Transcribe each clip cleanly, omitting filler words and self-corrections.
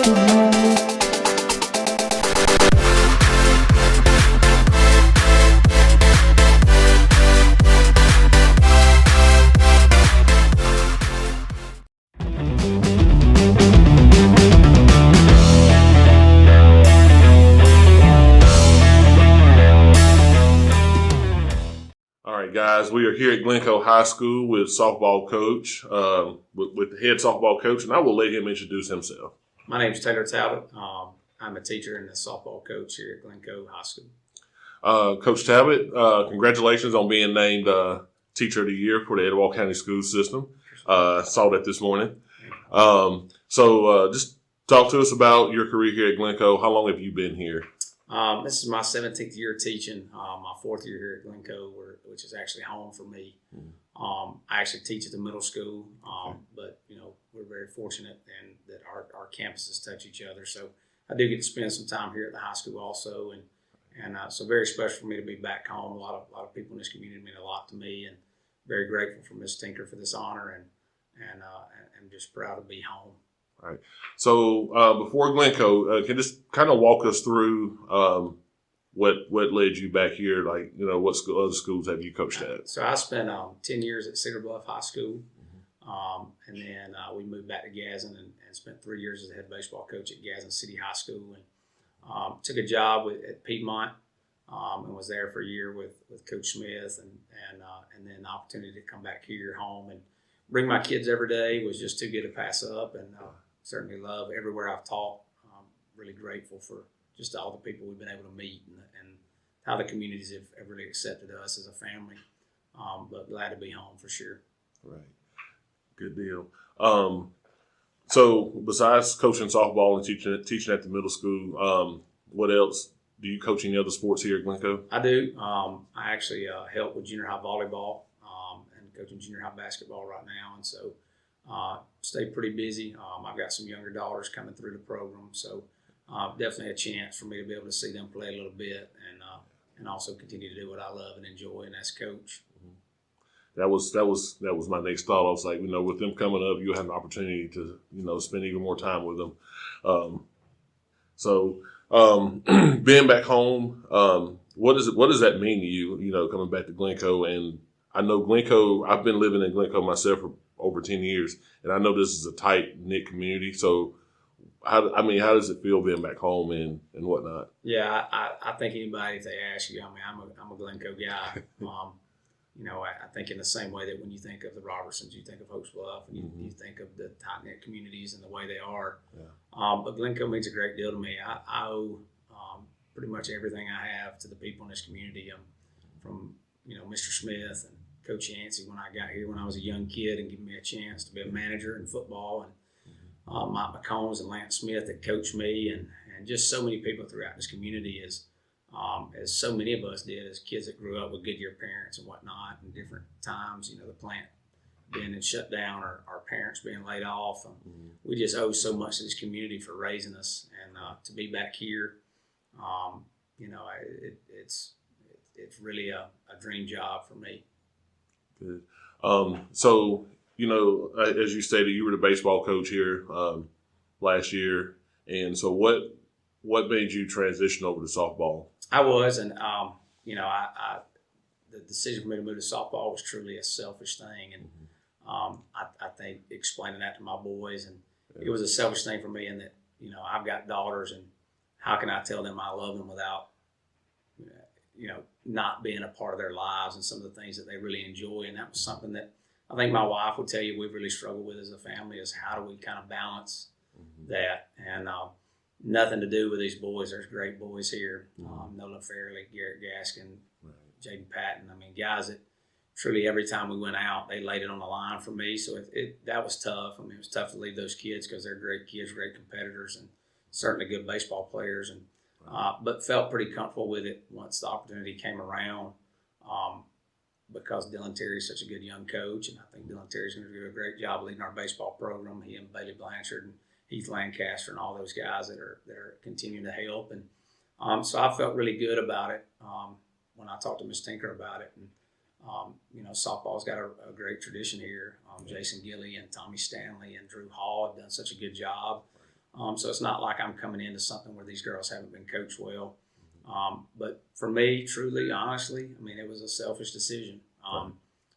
All right, guys, we are here at Glencoe High School with softball coach, with the head softball coach, and I will let him introduce himself. My name is Coach Talbot. I'm a teacher and a softball coach here at Glencoe High School. Coach Talbot, congratulations on being named Teacher of the Year for the Etowah County School System. Saw that this morning. So just talk to us about your career here at Glencoe. How long have you been here? This is my 17th year teaching, my 4th year here at Glencoe, which is actually home for me. I actually teach at the middle school, but we're very fortunate and that our campuses touch each other. So I do get to spend some time here at the high school also, and so very special for me to be back home. A lot of people in this community mean a lot to me, and very grateful for Ms. Tinker for this honor, and I'm just proud to be home. All right. So before Glencoe, can you just kind of walk us through what led you back here? Like, what other schools have you coached at? So I spent 10 years at Cedar Bluff High School, and then we moved back to Gadsden and spent 3 years as a head baseball coach at Gadsden City High School, and took a job at Piedmont and was there for a year with Coach Smith, and then the opportunity to come back here home and bring my kids every day was just too good to pass up, and certainly love everywhere I've taught. I'm really grateful for just all the people we've been able to meet and how the communities have really accepted us as a family. But glad to be home for sure. Right. Good deal. So besides coaching softball and teaching at the middle school, what else? Do you coach any other sports here at Glencoe? I do. I actually help with junior high volleyball and coaching junior high basketball right now. And so stay pretty busy. I've got some younger daughters coming through the program, so definitely a chance for me to be able to see them play a little bit and also continue to do what I love and enjoy, and that's coach. That was my next thought. I was like, with them coming up, you have an opportunity to spend even more time with them. So being back home, what does that mean to you? Coming back to Glencoe, and I know Glencoe. I've been living in Glencoe myself for over 10 years, and I know this is a tight-knit community. So, how does it feel being back home and whatnot? Yeah, I think anybody, if they ask you, I'm a Glencoe guy. I think in the same way that when you think of the Robertsons, you think of Hopes Bluff, and you think of the tight-knit communities and the way they are. Yeah. But Glencoe means a great deal to me. I owe pretty much everything I have to the people in this community, from Mr. Smith and Coach Yancey when I got here when I was a young kid and giving me a chance to be a manager in football, and Mike McCombs and Lance Smith that coached me, and just so many people throughout this community as so many of us did as kids that grew up with Goodyear parents and whatnot, and different times, the plant being in shut down or our parents being laid off. We just owe so much to this community for raising us, and to be back here, it's really a dream job for me. Good. So, as you stated, you were the baseball coach here last year, and so what made you transition over to softball? I was, and the decision for me to move to softball was truly a selfish thing, and I think explaining that to my boys, and it was a selfish thing for me in that I've got daughters, and how can I tell them I love them without not being a part of their lives and some of the things that they really enjoy. And that was something that I think my wife would tell you we've really struggled with as a family, is how do we kind of balance that. And nothing to do with these boys. There's great boys here. Nolan Fairley, Garrett Gaskin, Jaden Patton. Guys that truly every time we went out, they laid it on the line for me. So that was tough. It was tough to leave those kids because they're great kids, great competitors, and certainly good baseball players. And but felt pretty comfortable with it once the opportunity came around, because Dylan Terry is such a good young coach, and I think Dylan Terry's going to do a great job leading our baseball program. He and Bailey Blanchard and Heath Lancaster and all those guys that are continuing to help, and so I felt really good about it when I talked to Ms. Tinker about it. And softball's got a great tradition here. Jason Gilley and Tommy Stanley and Drew Hall have done such a good job. So it's not like I'm coming into something where these girls haven't been coached well. But for me, truly, honestly, I mean, it was a selfish decision.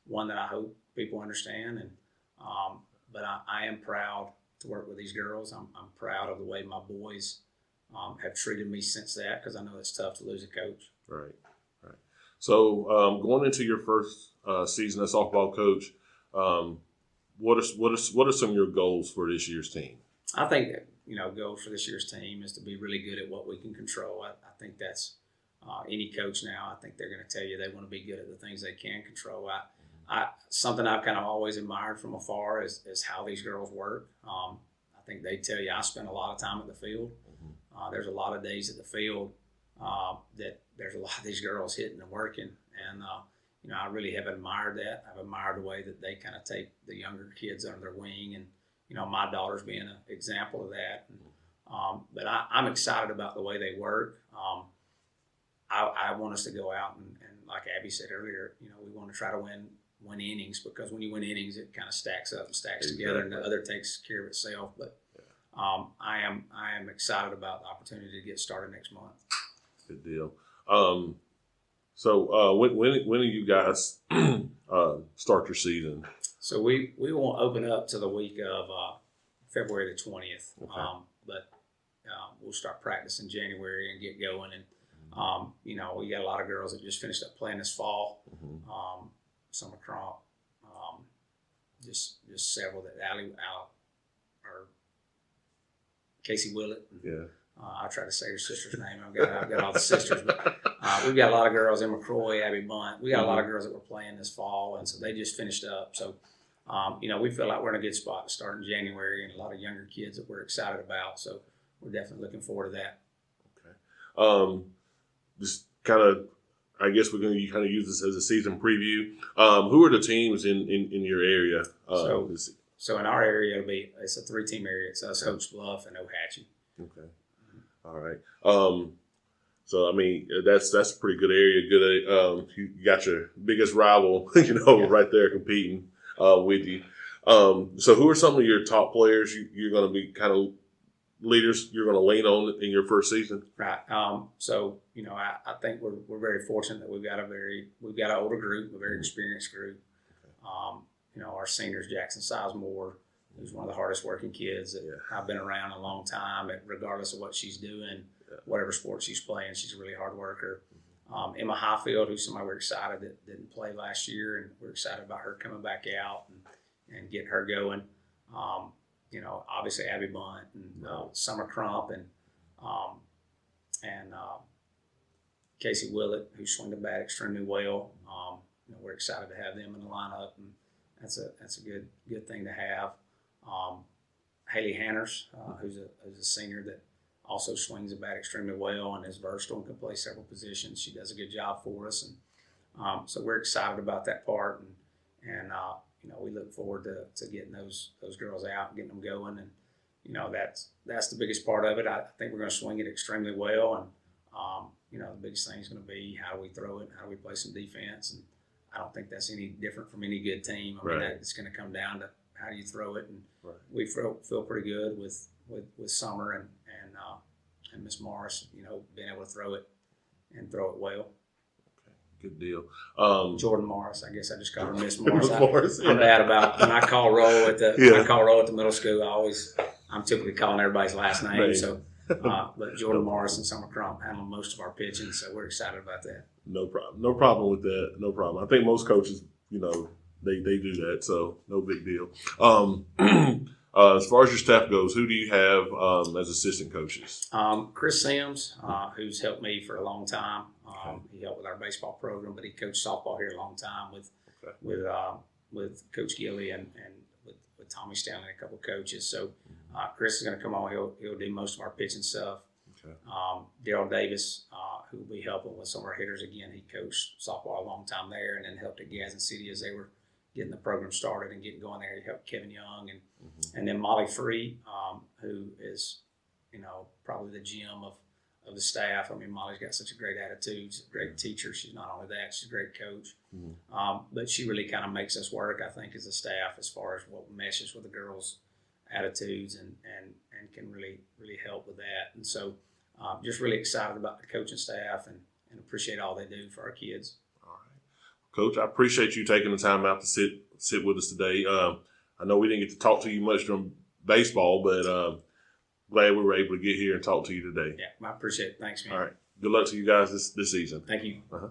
One that I hope people understand. But I am proud to work with these girls. I'm proud of the way my boys have treated me since that, because I know it's tough to lose a coach. Right. So going into your first season as softball coach, what are some of your goals for this year's team? I think that, goals for this year's team is to be really good at what we can control. I think that's any coach now. I think they're going to tell you they want to be good at the things they can control. Something I've kind of always admired from afar is how these girls work. I think they tell you I spend a lot of time at the field. There's a lot of days at the field that there's a lot of these girls hitting and working, and I really have admired that. I've admired the way that they kind of take the younger kids under their wing, and my daughter's being an example of that. But I'm excited about the way they work. I want us to go out and like Abby said earlier, we want to try to win innings, because when you win innings, it kind of stacks up and stacks together, and the other takes care of itself. But I am excited about the opportunity to get started next month. Good deal. So when do you guys start your season? So we won't open up to the week of February the 20th. Okay. But we'll start practicing January and get going. And we got a lot of girls that just finished up playing this fall. Summer Crump, just several that or Casey Willett. Yeah. I try to say her sister's name. I've got all the sisters, but we've got a lot of girls in McCroy, Abby Bunt. We got a lot of girls that were playing this fall, and so they just finished up. So, we feel like we're in a good spot to start in January, and a lot of younger kids that we're excited about. So we're definitely looking forward to that. Okay. Just kind of, I guess we're going to kind of use this as a season preview. Who are the teams in your area? So in our area, it's a 3-team area. It's us, Oaks Bluff, and Ohatchee. Okay. All right. So I mean, that's a pretty good area. Good. You got your biggest rival, right there competing with you. So who are some of your top players you're going to be kind of leaders you're going to lean on in your first season? Right. So I think we're very fortunate that we've got an older group, a very experienced group. Our seniors, Jackson Sizemore, who's one of the hardest working kids that I've been around a long time. Regardless of what she's doing, whatever sport she's playing, she's a really hard worker. Emma Highfield, who's somebody we're excited that didn't play last year, and we're excited about her coming back out and getting her going. Obviously Abby Bunt and Summer Crump and Casey Willett, who swing the bat extremely well. We're excited to have them in the lineup, and that's a good thing to have. Haley Hanners, who's a senior that also swings the bat extremely well and is versatile and can play several positions. She does a good job for us, and so we're excited about that part, and we look forward to getting those girls out and getting them going, and that's the biggest part of it. I think we're going to swing it extremely well, and the biggest thing is going to be how do we throw it, how do we play some defense, and I don't think that's any different from any good team. I mean, it's going to come down to how do you throw it, and we feel pretty good with Summer and Miss Morris, being able to throw it and throw it well. Good deal. Jordan Morris, I guess I just call her Miss Morris. Morris, I'm bad about when I call roll at the middle school. I'm typically calling everybody's last name. Right. So, but Jordan Morris and Summer Crump handle most of our pitching, so we're excited about that. No problem. No problem with that. No problem. I think most coaches, they do that, so no big deal. As far as your staff goes, who do you have as assistant coaches? Chris Sims, who's helped me for a long time. He helped with our baseball program, but he coached softball here a long time with Coach Gilly and with Tommy Stanley and a couple of coaches. So Chris is going to come on. He'll do most of our pitching stuff. Okay. Daryl Davis, who will be helping with some of our hitters. Again, he coached softball a long time there, and then helped at Gadsden City as they were getting the program started and getting going there. He helped Kevin Young and then Molly Free, who is, probably the gem of the staff. I mean, Molly's got such a great attitude. She's a great teacher. She's not only that, she's a great coach. But she really kind of makes us work, I think, as a staff as far as what meshes with the girls' attitudes and can really help with that. And so just really excited about the coaching staff and appreciate all they do for our kids. All right. Coach, I appreciate you taking the time out to sit with us today. I know we didn't get to talk to you much during baseball, but glad we were able to get here and talk to you today. Yeah, I appreciate it. Thanks, man. All right. Good luck to you guys this season. Thank you. Uh-huh.